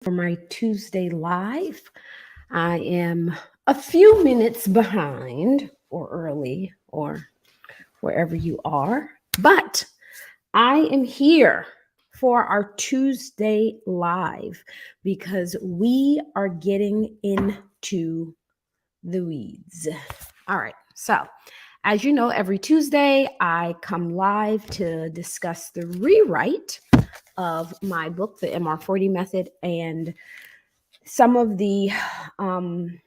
for my Tuesday live. I am a few minutes behind or early or wherever you are, but I am here for our Tuesday live because we are getting into the weeds. All right. So, as you know, every Tuesday I come live to discuss the rewrite of my book, The MR40 Method, and some of the um,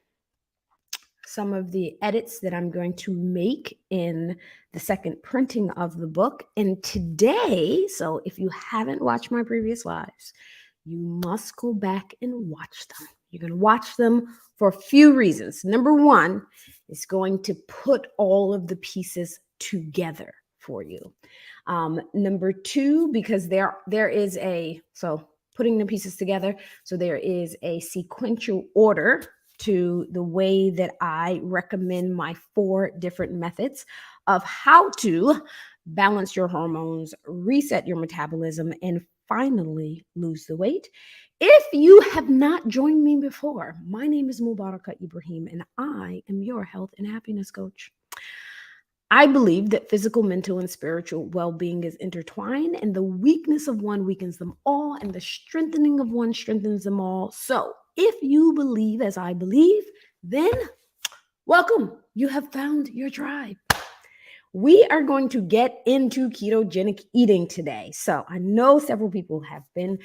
some of the edits that I'm going to make in the second printing of the book. And today, so if you haven't watched my previous lives, you must go back and watch them. You're going to watch them for a few reasons. Number one is going to put all of the pieces together for you. Number two, because there is putting the pieces together. So there is a sequential order to the way that I recommend my 4 different methods of how to balance your hormones, reset your metabolism, and finally lose the weight. If you have not joined me before, my name is Mubaraka Ibrahim, and I am your health and happiness coach. I believe that physical, mental, and spiritual well being is intertwined, and the weakness of one weakens them all, and the strengthening of one strengthens them all. So, if you believe as I believe, then welcome. You have found your tribe. We are going to get into ketogenic eating today. So, I know several people have been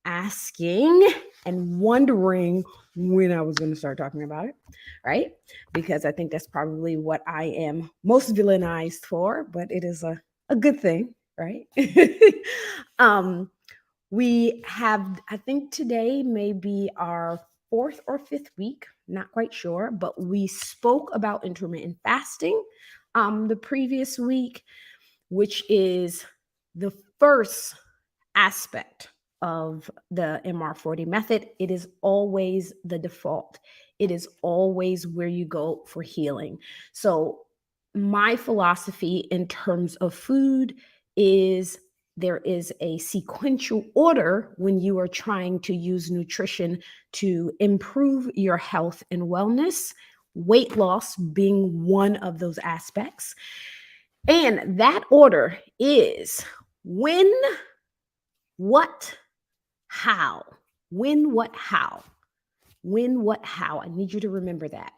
asking and wondering when I was going to start talking about it, right? Because I think that's probably what I am most villainized for, but it is a good thing, right? um, we have, I think today may be our 4th or 5th week, not quite sure, but we spoke about intermittent fasting the previous week, which is the first aspect of the MR40 method. It is always the default. It is always where you go for healing. So, my philosophy in terms of food is there is a sequential order when you are trying to use nutrition to improve your health and wellness, weight loss being one of those aspects. And that order is when, what, how. When, what, how. When, what, how. I need you to remember that.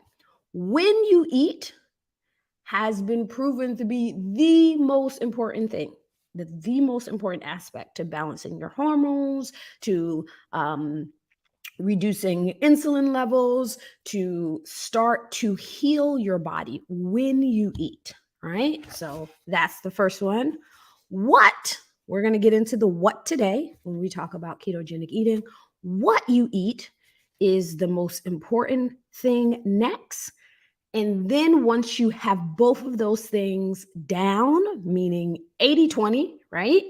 When you eat has been proven to be the most important thing, the most important aspect to balancing your hormones, to reducing insulin levels, to start to heal your body when you eat. Right? So that's the first one. What? We're going to get into the what today when we talk about ketogenic eating. What you eat is the most important thing next. And then once you have both of those things down, meaning 80-20, right?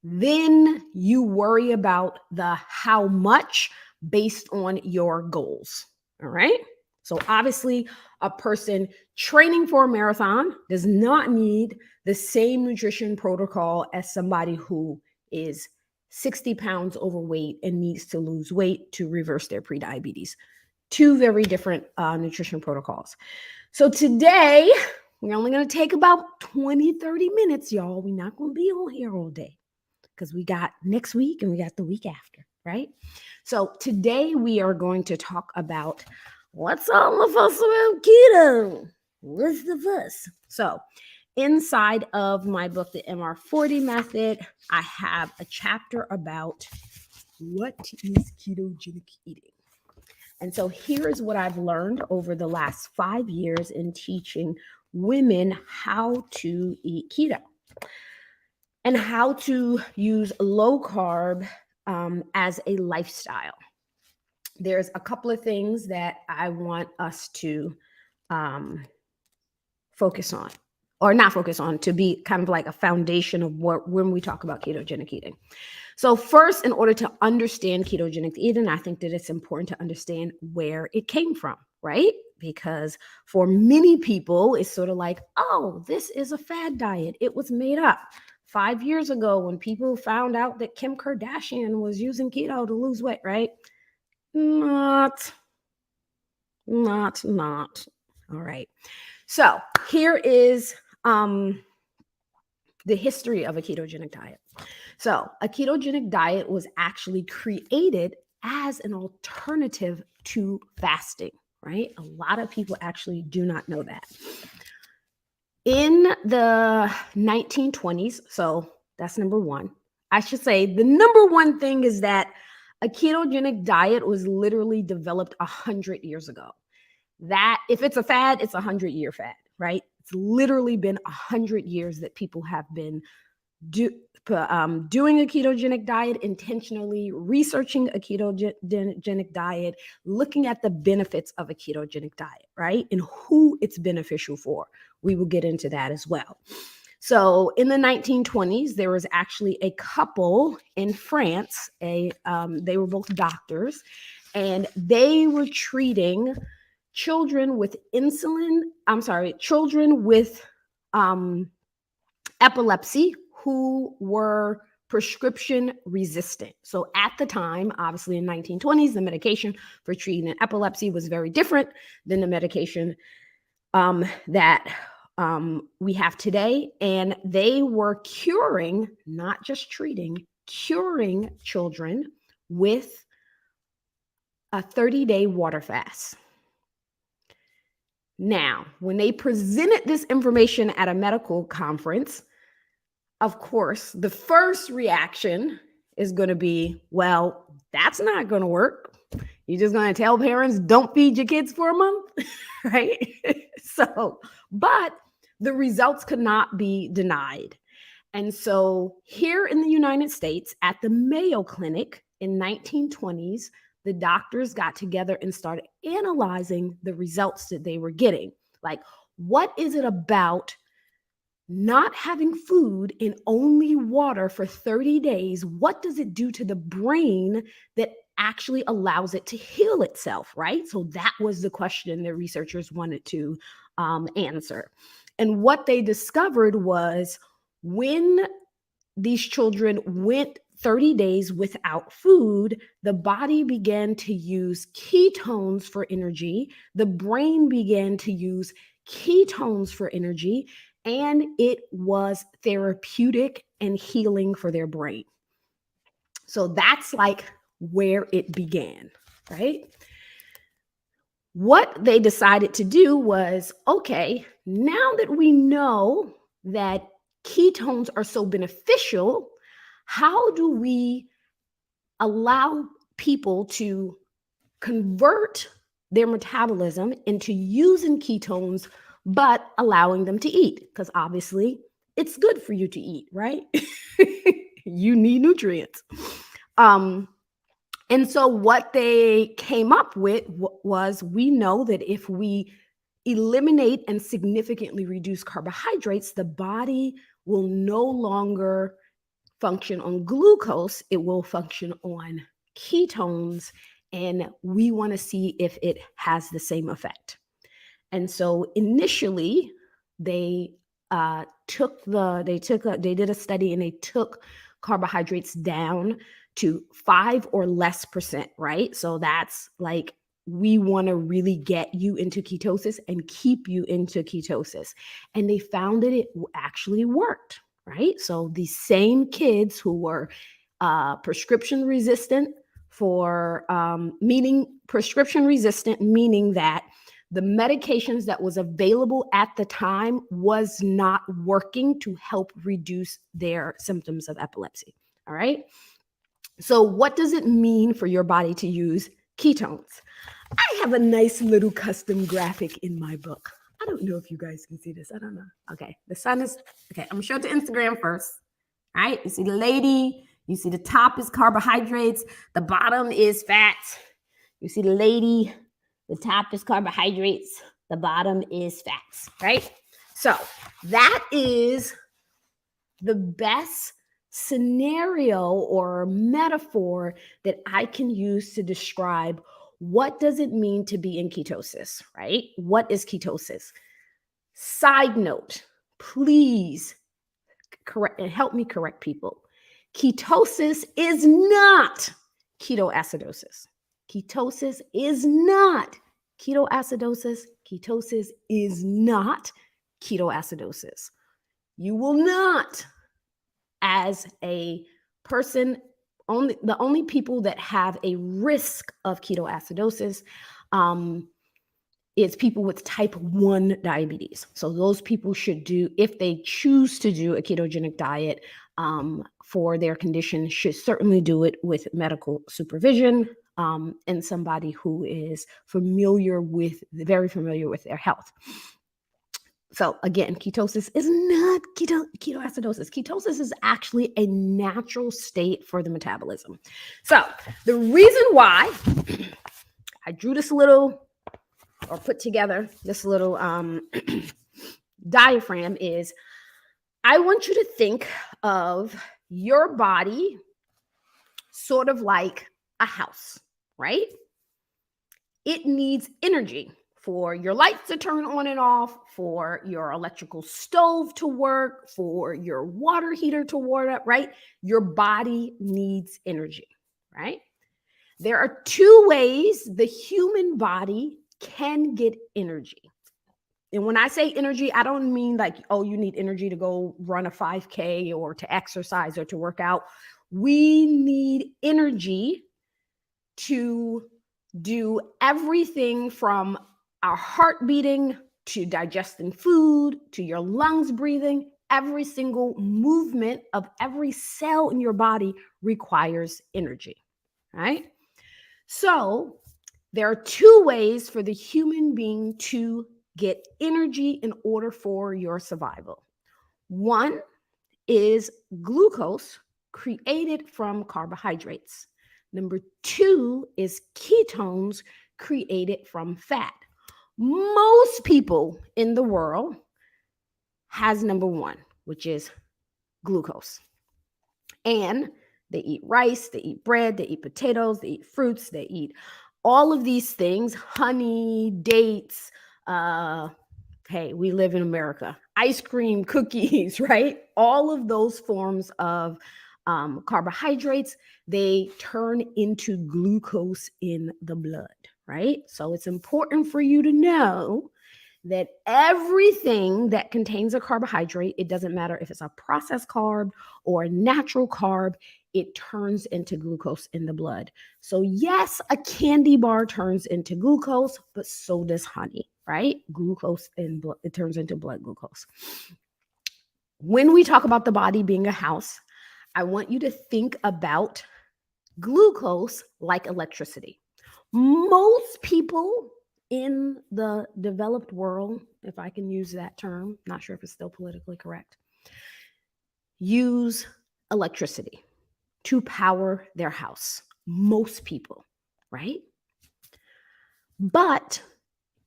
Then you worry about the how much based on your goals. All right. So obviously, a person training for a marathon does not need the same nutrition protocol as somebody who is 60 pounds overweight and needs to lose weight to reverse their prediabetes. 2 very different nutrition protocols. So today, we're only going to take about 20-30 minutes, y'all. We're not going to be on here all day because we got next week and we got the week after, right? So today we are going to talk about what's all the fuss about keto. What's the fuss? So inside of my book, The MR40 Method, I have a chapter about what is ketogenic eating. And so here's what I've learned over the last 5 years in teaching women how to eat keto and how to use low carb as a lifestyle. There's a couple of things that I want us to focus on, or not focus on, to be kind of like a foundation of what when we talk about ketogenic eating. So first, in order to understand ketogenic eating, I think that it's important to understand where it came from, right? Because for many people, it's sort of like, oh, this is a fad diet. It was made up 5 years ago when people found out that Kim Kardashian was using keto to lose weight, right? Not. All right. So here is the history of a ketogenic diet. So a ketogenic diet was actually created as an alternative to fasting, right? A lot of people actually do not know that. In the 1920s, so that's number one. I should say the number one thing is that a ketogenic diet was literally developed 100 years ago. That if it's a fad, it's a 100-year fad, right? It's literally been 100 years that people have been doing a ketogenic diet, intentionally researching a ketogenic diet, looking at the benefits of a ketogenic diet, right? And who it's beneficial for. We will get into that as well. So in the 1920s, there was actually a couple in France. They were both doctors, and they were treating children with epilepsy who were prescription resistant. So at the time, obviously in 1920s, the medication for treating epilepsy was very different than the medication that we have today. And they were curing, not just treating, curing children with a 30-day water fast. Now, when they presented this information at a medical conference, of course, the first reaction is going to be, well, that's not going to work. You're just going to tell parents, don't feed your kids for a month, right? But the results could not be denied. And so here in the United States, at the Mayo Clinic in 1920s, the doctors got together and started analyzing the results that they were getting. Like, what is it about not having food and only water for 30 days? What does it do to the brain that actually allows it to heal itself, right? So that was the question that researchers wanted to answer. And what they discovered was when these children went 30 days without food, the body began to use ketones for energy. The brain began to use ketones for energy, and it was therapeutic and healing for their brain. So that's like where it began, right? What they decided to do was, okay, now that we know that ketones are so beneficial, how do we allow people to convert their metabolism into using ketones, but allowing them to eat? Because obviously it's good for you to eat, right? You need nutrients. And so what they came up with was, we know that if we eliminate and significantly reduce carbohydrates, the body will no longer function on glucose, it will function on ketones, and we want to see if it has the same effect. And so initially they did a study, and they took carbohydrates down to 5 or less percent, right? So that's like, we want to really get you into ketosis and keep you into ketosis. And they found that it actually worked, right? So the same kids who were prescription resistant meaning that the medications that was available at the time was not working to help reduce their symptoms of epilepsy. All right. So what does it mean for your body to use ketones? I have a nice little custom graphic in my book. I don't know if you guys can see this. I don't know. Okay. The sun is, okay. I'm going to show it to Instagram first. All right. You see the lady. You see the top is carbohydrates. The bottom is fats. You see the lady. The top is carbohydrates. The bottom is fats, right? So that is the best scenario or metaphor that I can use to describe what does it mean to be in ketosis, right? What is ketosis? Side note, please correct and help me correct people. Ketosis is not ketoacidosis. Ketosis is not ketoacidosis. Ketosis is not ketoacidosis. You will not, as a person, the only people that have a risk of ketoacidosis is people with type 1 diabetes. So those people should do, if they choose to do a ketogenic diet for their condition, should certainly do it with medical supervision and somebody who is very familiar with their health. So again, ketosis is not ketoacidosis. Ketosis is actually a natural state for the metabolism. So the reason why I drew this little, or put together this little diaphragm, is I want you to think of your body sort of like a house, right? It needs energy for your lights to turn on and off, for your electrical stove to work, for your water heater to warm up, right? Your body needs energy, right? There are two ways the human body can get energy. And when I say energy, I don't mean like, oh, you need energy to go run a 5K or to exercise or to work out. We need energy to do everything from our heart beating to digesting food to your lungs breathing. Every single movement of every cell in your body requires energy, right? So there are two ways for the human being to get energy in order for your survival. One is glucose created from carbohydrates. Number two is ketones created from fat. Most people in the world has number one, which is glucose. And they eat rice, they eat bread, they eat potatoes, they eat fruits, they eat all of these things, honey, dates. Hey, we live in America. Ice cream, cookies, right? All of those forms of carbohydrates, they turn into glucose in the blood, right? So it's important for you to know that everything that contains a carbohydrate, it doesn't matter if it's a processed carb or a natural carb, it turns into glucose in the blood. So yes, a candy bar turns into glucose, but so does honey, right? Glucose in blood, it turns into blood glucose. When we talk about the body being a house, I want you to think about glucose like electricity. Most people in the developed world, if I can use that term, not sure if it's still politically correct, use electricity to power their house. Most people, right? But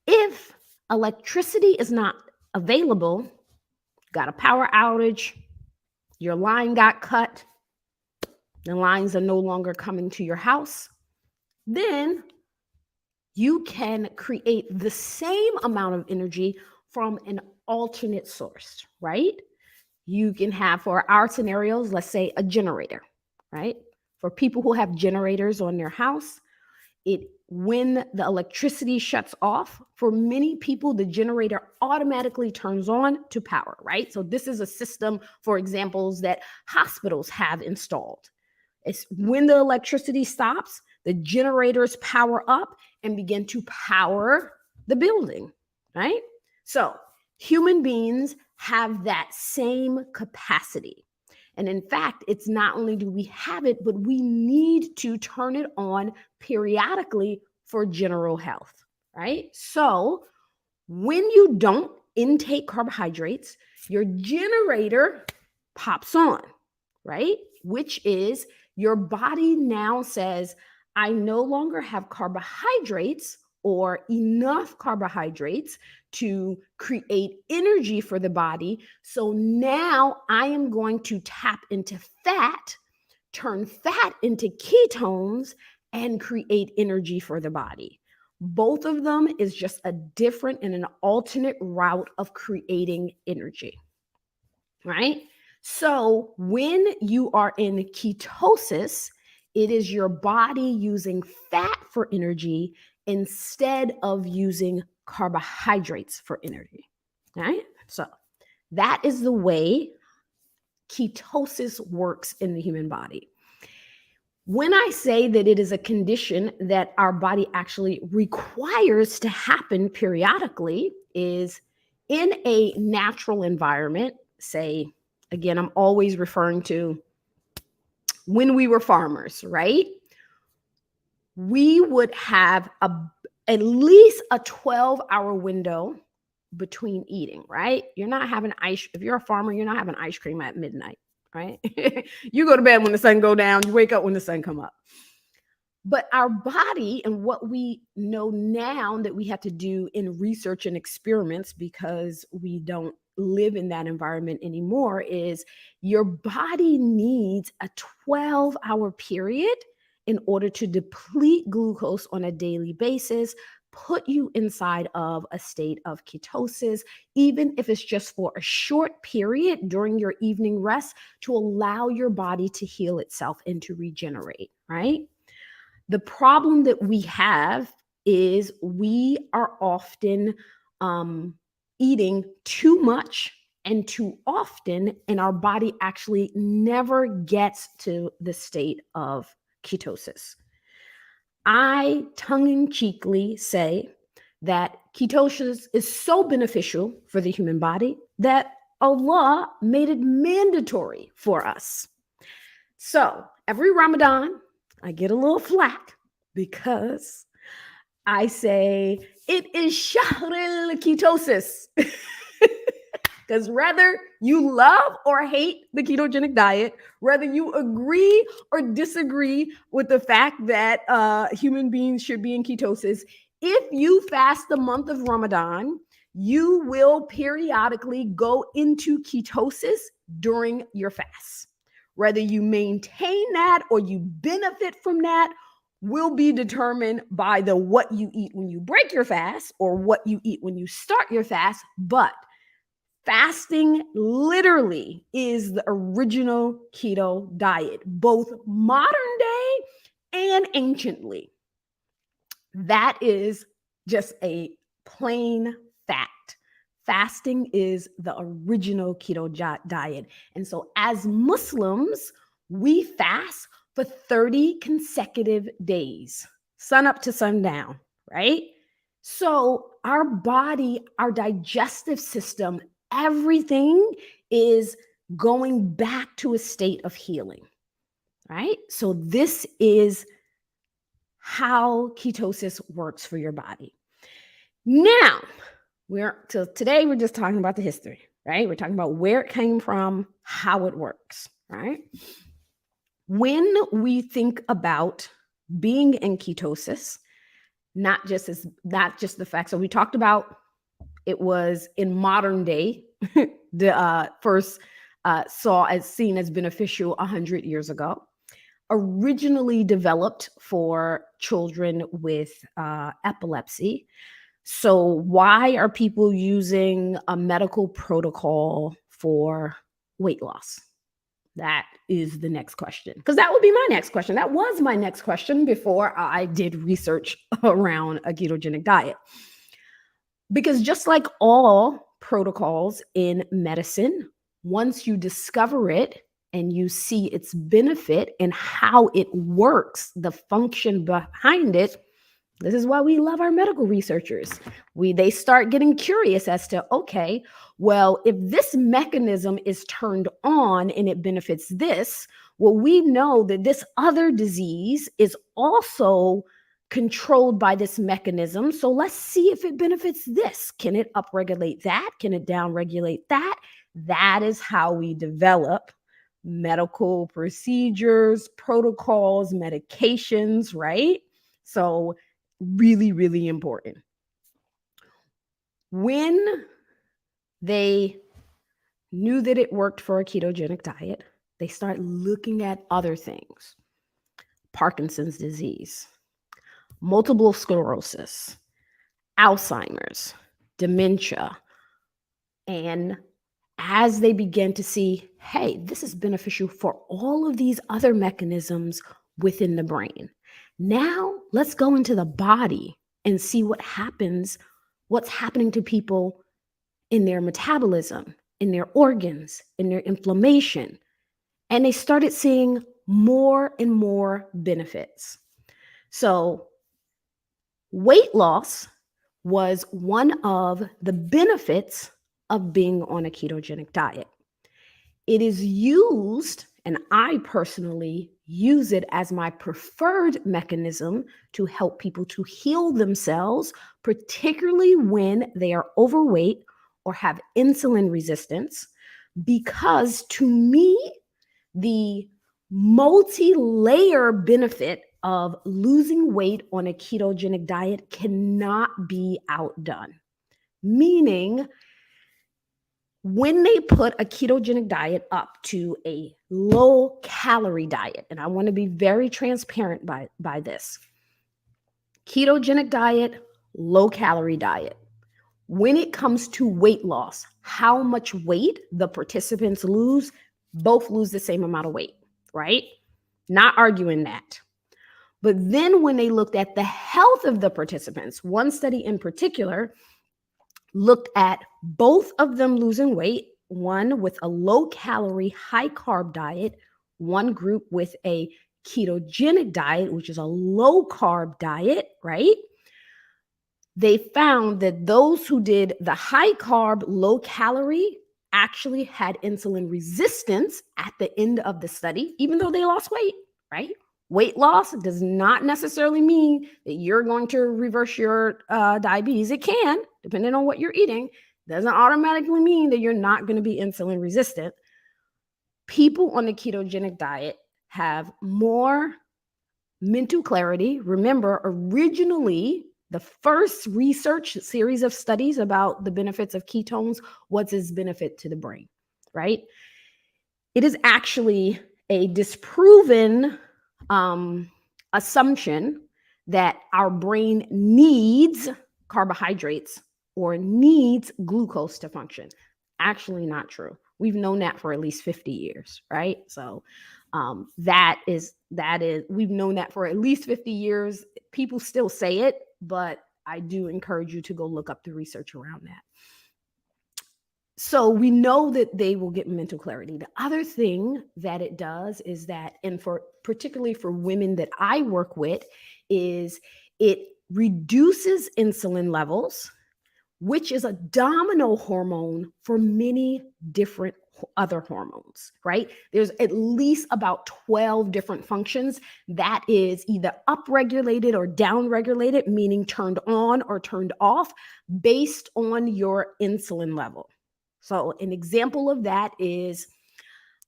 if electricity is not available, got a power outage, your line got cut, the lines are no longer coming to your house, then you can create the same amount of energy from an alternate source, right? You can have, for our scenarios, let's say a generator, right? For people who have generators on their house, when the electricity shuts off, for many people, the generator automatically turns on to power, right? So this is a system, for examples, that hospitals have installed. It's when the electricity stops, the generators power up and begin to power the building, right? So human beings have that same capacity. And in fact, it's not only do we have it, but we need to turn it on periodically for general health, right? So when you don't intake carbohydrates, your generator pops on, right? Which is your body now says, I no longer have carbohydrates or enough carbohydrates to create energy for the body. So now I am going to tap into fat, turn fat into ketones, and create energy for the body. Both of them is just a different and an alternate route of creating energy, right? So when you are in ketosis, It is your body using fat for energy instead of using carbohydrates for energy. All right? So that is the way ketosis works in the human body. When I say that it is a condition that our body actually requires to happen periodically, is in a natural environment, say, again, I'm always referring to when we were farmers, right? We would have at least a 12-hour window between eating, right? You're not having ice. If you're a farmer, you're not having ice cream at midnight, right? You go to bed when the sun go down, you wake up when the sun come up. But our body, and what we know now that we have to do in research and experiments, because we don't live in that environment anymore, is your body needs a 12-hour period in order to deplete glucose on a daily basis, put you inside of a state of ketosis, even if it's just for a short period during your evening rest, to allow your body to heal itself and to regenerate, right? The problem that we have is we are often eating too much and too often, and our body actually never gets to the state of ketosis. I tongue-in-cheekly say that ketosis is so beneficial for the human body that Allah made it mandatory for us. So every Ramadan, I get a little flack because I say it is Shahrul Ketosis. Because whether you love or hate the ketogenic diet, whether you agree or disagree with the fact that human beings should be in ketosis, if you fast the month of Ramadan, you will periodically go into ketosis during your fast. Whether you maintain that or you benefit from that will be determined by the what you eat when you break your fast or what you eat when you start your fast. But fasting literally is the original keto diet, both modern day and anciently. That is just a plain fact. Fasting is the original keto diet. And so, as Muslims, we fast for 30 consecutive days, sun up to sundown, right? So, our body, our digestive system, everything is going back to a state of healing, right? So, this is how ketosis works for your body. Now, today we're just talking about the history, right? We're talking about where it came from, how it works, right? When we think about being in ketosis, not just the fact. So we talked about it was in modern day, the first seen as beneficial 100 years ago. Originally developed for children with epilepsy. So why are people using a medical protocol for weight loss? That is the next question, because that would be my next question. That was my next question before I did research around a ketogenic diet. Because just like all protocols in medicine, once you discover it and you see its benefit and how it works, the function behind it, this is why we love our medical researchers. They start getting curious as to, okay, well, if this mechanism is turned on and it benefits this, well, we know that this other disease is also controlled by this mechanism. So let's see if it benefits this. Can it upregulate that? Can it downregulate that? That is how we develop medical procedures, protocols, medications, right? So really, really important. When they knew that it worked for a ketogenic diet, they start looking at other things. Parkinson's disease, multiple sclerosis, Alzheimer's, dementia. And as they began to see, hey, this is beneficial for all of these other mechanisms, within the brain. Now, let's go into the body and see what's happening to people in their metabolism, in their organs, in their inflammation. And they started seeing more and more benefits. So, weight loss was one of the benefits of being on a ketogenic diet. It is used, and I personally use it as my preferred mechanism to help people to heal themselves, particularly when they are overweight or have insulin resistance, because to me, the multi-layer benefit of losing weight on a ketogenic diet cannot be outdone. Meaning, when they put a ketogenic diet up to a low calorie diet, and I want to be very transparent by this, ketogenic diet, low calorie diet. When it comes to weight loss, how much weight the participants lose, both lose the same amount of weight, right? Not arguing that. But then when they looked at the health of the participants, one study in particular looked at both of them losing weight, one with a low calorie, high carb diet, one group with a ketogenic diet, which is a low carb diet, right? They found that those who did the high carb, low calorie actually had insulin resistance at the end of the study, even though they lost weight, right? Weight loss does not necessarily mean that you're going to reverse your diabetes. It can, depending on what you're eating. Doesn't automatically mean that you're not going to be insulin resistant. People on the ketogenic diet have more mental clarity. Remember, originally, the first research series of studies about the benefits of ketones was its benefit to the brain, right? It is actually a disproven assumption that our brain needs carbohydrates or needs glucose to function. Actually, not true. We've known that for at least 50 years, right? So that is we've known that for at least 50 years. People still say it, but I do encourage you to go look up the research around that. So we know that they will get mental clarity. The other thing that it does is that, and for particularly for women that I work with, is it reduces insulin levels, which is a domino hormone for many different other hormones, right? There's at least about 12 different functions that is either upregulated or downregulated, meaning turned on or turned off based on your insulin level. So an example of that is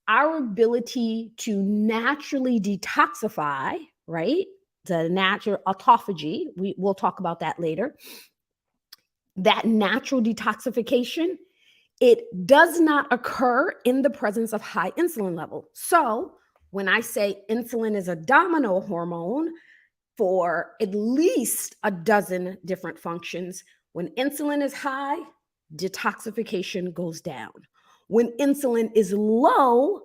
our ability to naturally detoxify, right? The natural autophagy. We'll talk about that later. That natural detoxification, it does not occur in the presence of high insulin level. So when I say insulin is a domino hormone for at least a dozen different functions, when insulin is high, detoxification goes down. When insulin is low,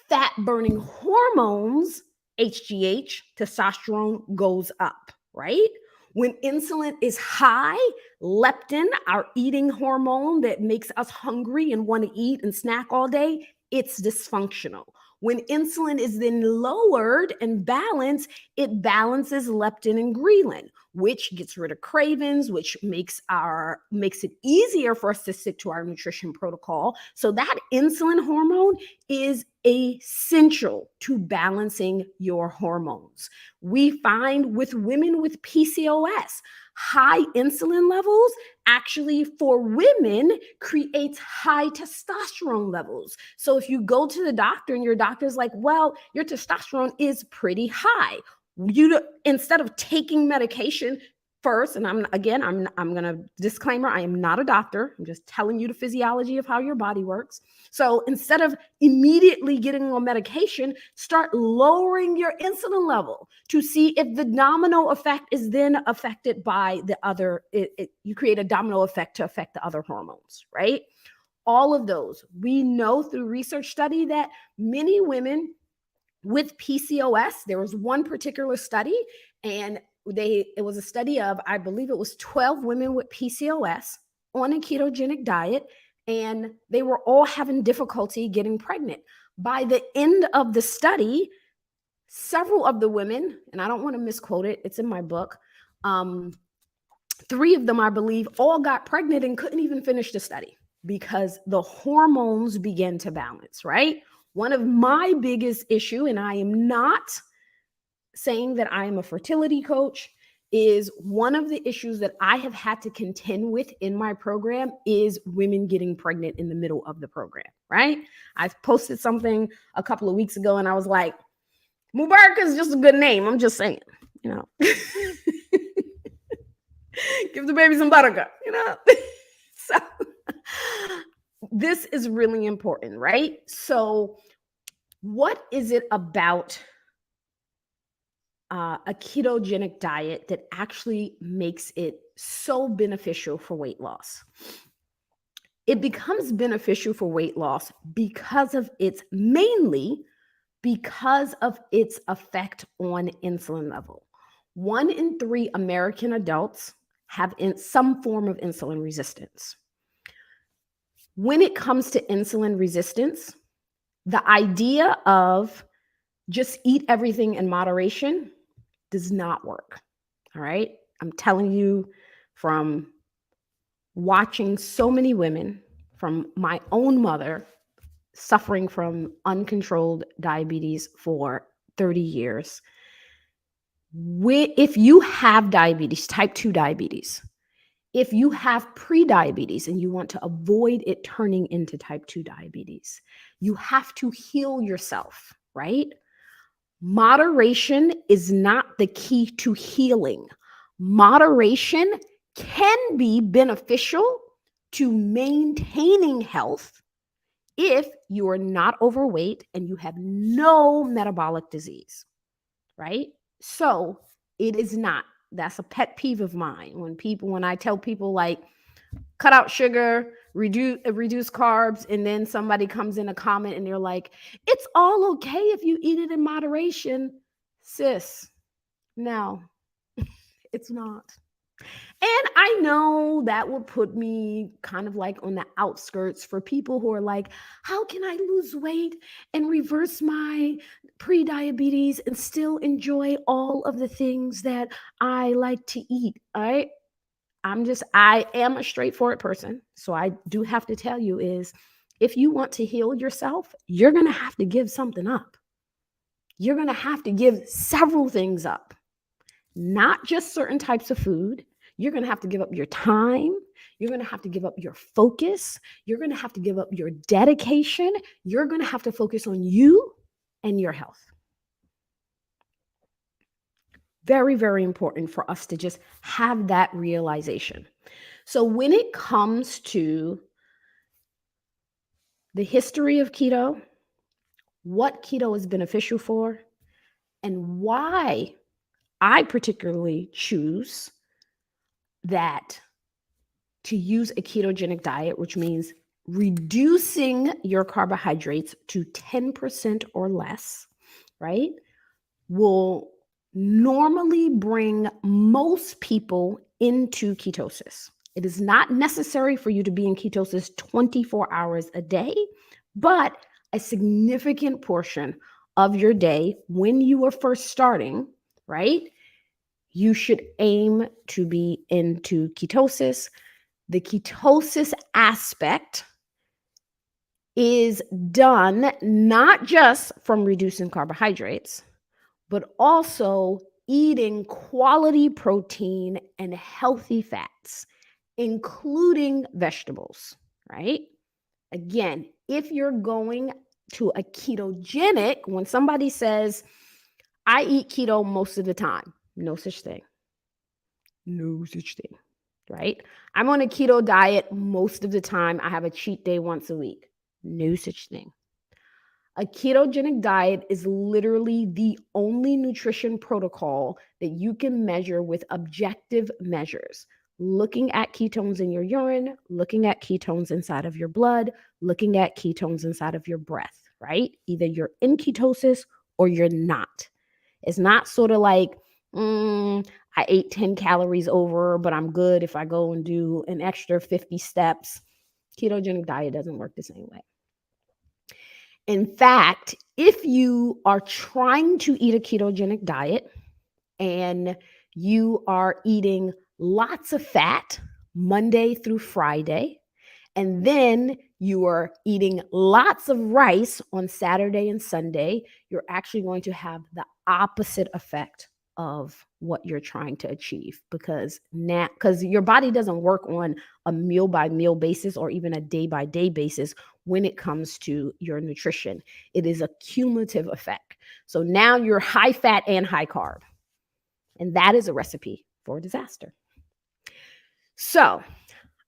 fat burning hormones, HGH, testosterone goes up, right? When insulin is high, leptin, our eating hormone that makes us hungry and want to eat and snack all day, it's dysfunctional. When insulin is then lowered and balanced, it balances leptin and ghrelin, which gets rid of cravings, which makes it easier for us to stick to our nutrition protocol. So that insulin hormone is essential to balancing your hormones. We find with women with PCOS, high insulin levels actually for women creates high testosterone levels. So if you go to the doctor and your doctor's like, well, your testosterone is pretty high, instead of taking medication first, and I'm gonna disclaimer, I am not a doctor. I'm just telling you the physiology of how your body works. So instead of immediately getting on medication, start lowering your insulin level to see if the domino effect is then affected by the other. You create a domino effect to affect the other hormones, right? All of those. We know through research study that many women with PCOS, there was one particular study, and it was a study of, I believe it was 12 women with PCOS on a ketogenic diet, and they were all having difficulty getting pregnant. By the end of the study, several of the women, and I don't want to misquote it, it's in my book, 3 of them, I believe, all got pregnant and couldn't even finish the study because the hormones began to balance, right? One of my biggest issue, and I am not saying that I am a fertility coach, is one of the issues that I have had to contend with in my program is women getting pregnant in the middle of the program, right? I posted something a couple of weeks ago and I was like, Mubarak is just a good name. I'm just saying, you know. Give the baby some buttercup, you know. So this is really important, right? So what is it about a ketogenic diet that actually makes it so beneficial for weight loss? It becomes beneficial for weight loss mainly because of its effect on insulin level. 1 in 3 American adults have some form of insulin resistance. When it comes to insulin resistance, the idea of just eat everything in moderation does not work. All right. I'm telling you from watching so many women, from my own mother suffering from uncontrolled diabetes for 30 years. If you have diabetes, type 2 diabetes, if you have pre-diabetes and you want to avoid it turning into type 2 diabetes, you have to heal yourself, right? Moderation is not the key to healing. Moderation can be beneficial to maintaining health if you are not overweight and you have no metabolic disease, right? So it is not. That's a pet peeve of mine. When I tell people like cut out sugar, reduce carbs, and then somebody comes in a comment and they're like, it's all okay if you eat it in moderation. Sis, no, it's not. And I know that will put me kind of like on the outskirts for people who are like, how can I lose weight and reverse my pre-diabetes and still enjoy all of the things that I like to eat? All right. I am a straightforward person. So I do have to tell you is if you want to heal yourself, you're going to have to give something up. You're going to have to give several things up, not just certain types of food. You're going to have to give up your time. You're going to have to give up your focus. You're going to have to give up your dedication. You're going to have to focus on you and your health. Very, very important for us to just have that realization. So when it comes to the history of keto, what keto is beneficial for, and why I particularly choose that to use a ketogenic diet, which means reducing your carbohydrates to 10% or less, right, will normally bring most people into ketosis. It is not necessary for you to be in ketosis 24 hours a day, but a significant portion of your day when you are first starting, right, you should aim to be into ketosis. The ketosis aspect is done not just from reducing carbohydrates, but also eating quality protein and healthy fats, including vegetables, right? Again, if you're going to a ketogenic, when somebody says, I eat keto most of the time, no such thing. No such thing, right? I'm on a keto diet most of the time. I have a cheat day once a week. No such thing. A ketogenic diet is literally the only nutrition protocol that you can measure with objective measures. Looking at ketones in your urine, looking at ketones inside of your blood, looking at ketones inside of your breath, right? Either you're in ketosis or you're not. It's not sort of like, I ate 10 calories over, but I'm good if I go and do an extra 50 steps. Ketogenic diet doesn't work the same way. In fact, if you are trying to eat a ketogenic diet and you are eating lots of fat Monday through Friday, and then you are eating lots of rice on Saturday and Sunday, you're actually going to have the opposite effect of what you're trying to achieve, because your body doesn't work on a meal by meal basis or even a day by day basis when it comes to your nutrition. It is a cumulative effect. So now you're high fat and high carb, and that is a recipe for disaster. So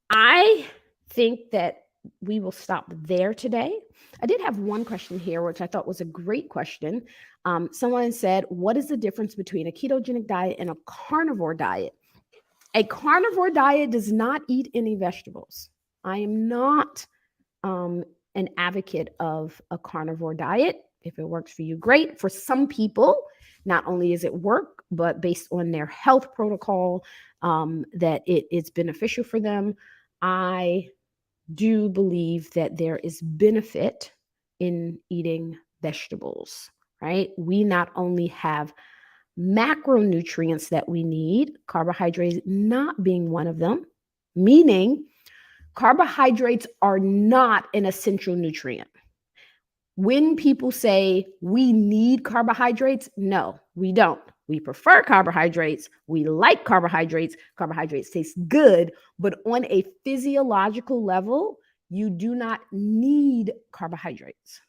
I think that we will stop there today. I did have one question here, which I thought was a great question. Someone said, what is the difference between a ketogenic diet and a carnivore diet? A carnivore diet does not eat any vegetables. I am not an advocate of a carnivore diet. If it works for you, great. For some people, not only is it work, but based on their health protocol, that it's beneficial for them. I do believe that there is benefit in eating vegetables, right? We not only have macronutrients that we need, carbohydrates not being one of them, meaning carbohydrates are not an essential nutrient. When people say we need carbohydrates, no, we don't. We prefer carbohydrates. We like carbohydrates. Carbohydrates taste good, but on a physiological level, you do not need carbohydrates.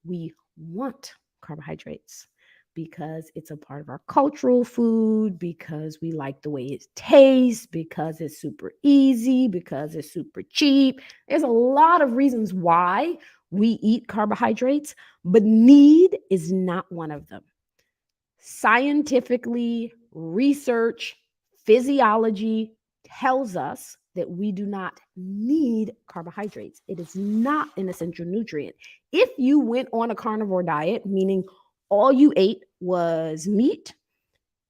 We want carbohydrates because it's a part of our cultural food, because we like the way it tastes, because it's super easy, because it's super cheap. There's a lot of reasons why we eat carbohydrates, but need is not one of them. Scientifically, research, physiology tells us that we do not need carbohydrates. It is not an essential nutrient. If you went on a carnivore diet, meaning all you ate was meat,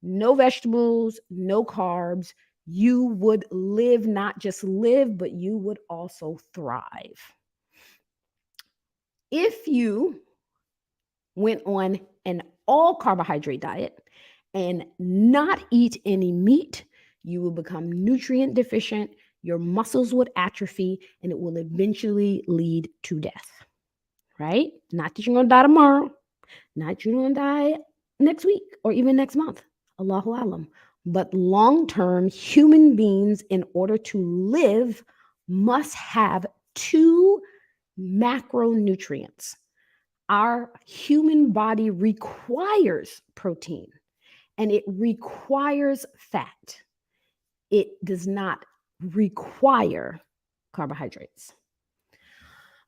no vegetables, no carbs, you would live, not just live, but you would also thrive. If you went on an all carbohydrate diet and not eat any meat, you will become nutrient deficient, your muscles would atrophy, and it will eventually lead to death, right? Not that you're going to die tomorrow, not that you're going to die next week or even next month, Allahu Alam. But long-term, human beings, in order to live, must have two macronutrients. Our human body requires protein and it requires fat. It does not require carbohydrates.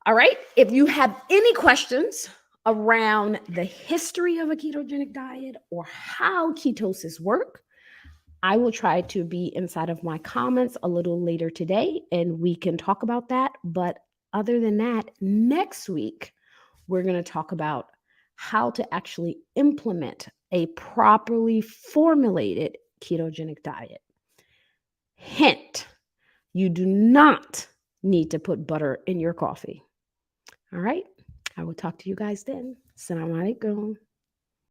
All right. If you have any questions around the history of a ketogenic diet or how ketosis work, I will try to be inside of my comments a little later today and we can talk about that. But other than that, next week, we're going to talk about how to actually implement a properly formulated ketogenic diet. Hint, you do not need to put butter in your coffee. All right. I will talk to you guys then. Assalamu alaikum.